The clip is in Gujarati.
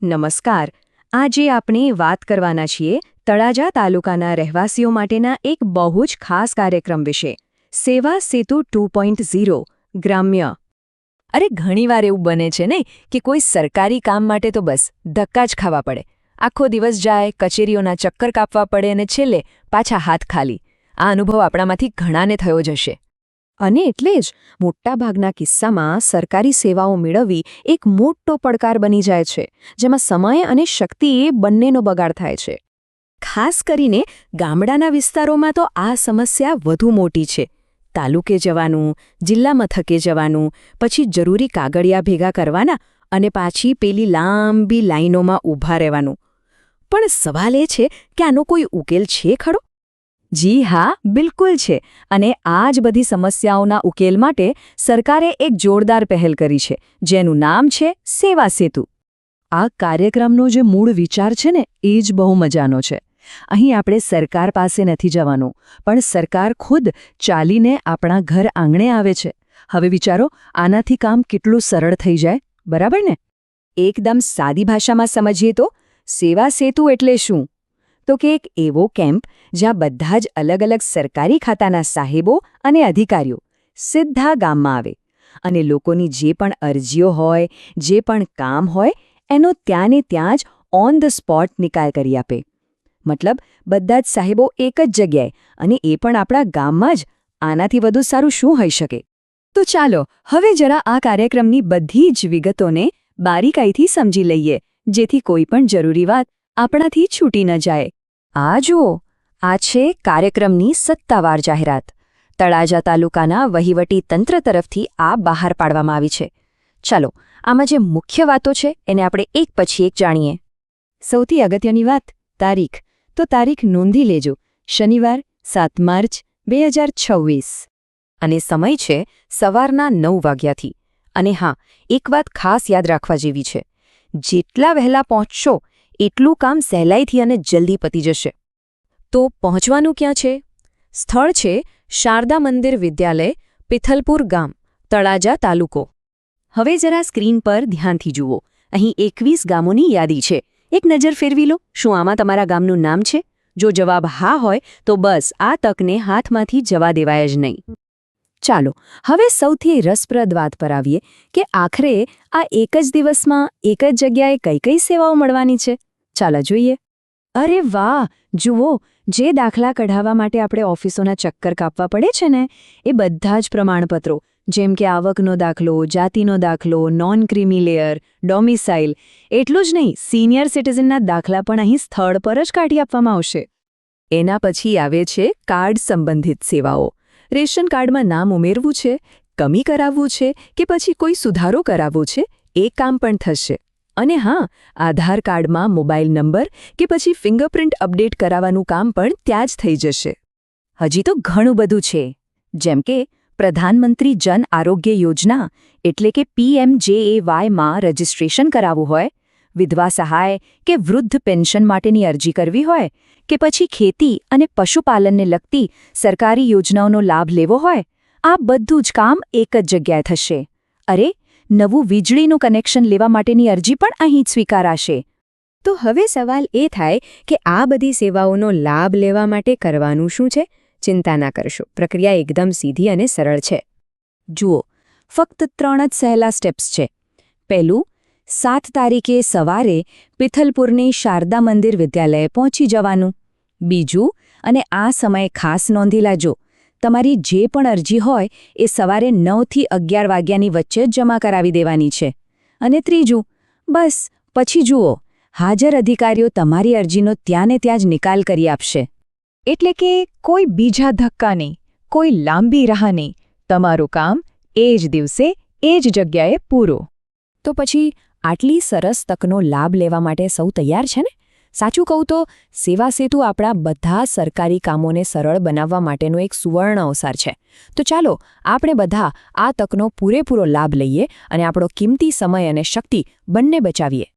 નમસ્કાર. આજે આપણે વાત કરવાના છીએ તળાજા તાલુકાના રહેવાસીઓ માટેના એક બહુ જ ખાસ કાર્યક્રમ વિશે, સેવા સેતુ 2.0 ગ્રામ્ય. અરે ઘણીવાર એવું બને છે ને કે કોઈ સરકારી કામ માટે તો બસ ધક્કા જ ખાવા પડે. આખો દિવસ જાય, કચેરીઓના ચક્કર કાપવા પડે અને છેલ્લે પાછા હાથ ખાલી. આ અનુભવ આપણામાંથી ઘણાને થયો જ હશે. અને એટલે જ મોટાભાગના કિસ્સામાં સરકારી સેવાઓ મેળવવી એક મોટો પડકાર બની જાય છે, જેમાં સમય અને શક્તિ બંનેનો બગાડ થાય છે. ખાસ કરીને ગામડાના વિસ્તારોમાં તો આ સમસ્યા વધુ મોટી છે. તાલુકે જવાનું, જિલ્લા મથકે જવાનું, પછી જરૂરી કાગળિયા ભેગા કરવાના અને પાછી પેલી લાંબી લાઈનોમાં ઊભા રહેવાનું. પણ સવાલ એ છે કે આનો કોઈ ઉકેલ છે ખરો? જી હા, બિલકુલ છે. અને આ જ બધી સમસ્યાઓના ઉકેલ માટે સરકારે એક જોરદાર પહેલ કરી છે, જેનું નામ છે સેવા સેતુ. આ કાર્યક્રમનો જે મૂળ વિચાર છે ને, એ જ બહુ મજાનો છે. અહીં આપણે સરકાર પાસે નથી જવાનું, પણ સરકાર ખુદ ચાલીને આપણા ઘર આંગણે આવે છે. હવે વિચારો, આનાથી કામ કેટલું સરળ થઈ જાય, બરાબર ને? એકદમ સાદી ભાષામાં સમજીએ તો સેવા સેતુ એટલે શું? તો કે એક એવો કેમ્પ જ્યાં બધા જ અલગ અલગ સરકારી ખાતાના સાહેબો અને અધિકારીઓ સીધા ગામમાં આવે અને લોકોની જે પણ અરજીઓ હોય, જે પણ કામ હોય, એનો ત્યાં ને ત્યાં જ ઓન ધ સ્પોટ નિકાલ કરી આપે. મતલબ બધા જ સાહેબો એક જ જગ્યાએ, અને એ પણ આપણા ગામમાં જ. આનાથી વધુ સારું શું હોઈ શકે? તો ચાલો હવે જરા આ કાર્યક્રમની બધી જ વિગતોને બારીકાઈથી સમજી લઈએ, જેથી કોઈ પણ જરૂરી વાત આપણાથી છૂટી ન જાય. આ જુઓ, આ છે કાર્યક્રમની સત્તાવાર જાહેરાત. તળાજા તાલુકાના વહીવટી તંત્ર તરફથી આ બહાર પાડવામાં આવી છે. ચાલો, આમાં જે મુખ્ય વાતો છે એને આપણે એક પછી એક જાણીએ. સૌથી અગત્યની વાત, તારીખ. તો તારીખ નોંધી લેજો, શનિવાર 7 માર્ચ 2026. અને સમય છે સવારના 9 વાગ્યાથી. અને હા, એક વાત ખાસ યાદ રાખવા જેવી છે. જેટલા વહેલા પહોંચશો એટલું કામ સહેલાઈથી અને જલ્દી પતી જશે. તો પહોંચવાનું ક્યાં છે? સ્થળ છે શારદા મંદિર વિદ્યાલય, પિથલપુર ગામ, તળાજા તાલુકો. હવે જરા સ્ક્રીન પર ધ્યાનથી જુઓ. અહીં 21 ગામોની યાદી છે. એક નજર ફેરવી લો. શું આમાં તમારા ગામનું નામ છે? જો જવાબ હા હોય તો બસ આ તકને હાથમાંથી જવા દેવાય જ નહીં. ચાલો હવે સૌથી રસપ્રદ વાત પર આવીએ કે આખરે આ એક જ દિવસમાં એક જ જગ્યાએ કઈ કઈ સેવાઓ મળવાની છે. ચાલો જોઈએ. અરે વાહ! જુઓ, જે દાખલા કઢાવવા માટે આપણે ઓફિસોના ચક્કર કાપવા પડે છે ને, એ બધા જ પ્રમાણપત્રો, જેમ કે આવકનો દાખલો, જાતિનો દાખલો, નોન ક્રિમી લેયર, ડોમિસાઇલ, એટલું જ નહીં, સિનિયર સિટીઝનના દાખલા પણ અહીં સ્થળ પર જ કાઢી આપવામાં આવશે. એના પછી આવે છે કાર્ડ સંબંધિત સેવાઓ. રેશન કાર્ડમાં નામ ઉમેરવું છે, કમી કરાવવું છે કે પછી કોઈ સુધારો કરાવવો છે, એ કામ પણ થશે. અને હા, આધાર કાર્ડમાં મોબાઈલ નંબર કે પછી ફિંગરપ્રિન્ટ અપડેટ કરાવવાનું કામ પણ ત્યાં જ થઈ જશે. હજી તો ઘણું બધું છે, જેમ કે પ્રધાનમંત્રી જન આરોગ્ય યોજના એટલે કે PMJAY-માં રજિસ્ટ્રેશન કરાવવું હોય, વિધવા સહાય કે વૃદ્ધ પેન્શન માટેની અરજી કરવી હોય, કે પછી ખેતી અને પશુપાલનને લગતી સરકારી યોજનાઓનો લાભ લેવો હોય, આ બધું જ કામ એક જ જગ્યાએ થશે. અરે, નવું વીજળીનું કનેક્શન લેવા માટેની અરજી પણ અહીં જ સ્વીકારાશે. તો હવે સવાલ એ થાય કે આ બધી સેવાઓનો લાભ લેવા માટે કરવાનું શું છે? ચિંતા ના કરશો, પ્રક્રિયા એકદમ સીધી અને સરળ છે. જુઓ, ફક્ત 3 જ સહેલા સ્ટેપ્સ છે. પહેલું, 7 તારીખે સવારે પિથલપુરની શારદા મંદિર વિદ્યાલયે પહોંચી જવાનું. બીજું, અને આ સમય ખાસ નોંધી લાજો, તમારી જે પણ અરજી હોય એ સવારે 9 થી 11 વાગ્યાની વચ્ચે જ જમા કરાવી દેવાની છે. અને ત્રીજું, બસ પછી જુઓ, હાજર અધિકારીઓ તમારી અરજીનો ત્યાં ને ત્યાં જ નિકાલ કરી આપશે. એટલે કે કોઈ બીજા ધક્કા નહીં, કોઈ લાંબી રાહ નહીં, તમારું કામ એ જ દિવસે એ જ જગ્યાએ પૂરું. તો પછી આટલી સરસ તકનો લાભ લેવા માટે સૌ તૈયાર છે ને? સાચું કહું તો સેવા સેતુ આપણા બધા સરકારી કામોને સરળ બનાવવા માટેનો એક સુવર્ણ અવસર છે. તો ચાલો આપણે બધા આ તકનો પૂરેપૂરો લાભ લઈએ અને આપણો કિંમતી સમય અને શક્તિ બંને બચાવીએ.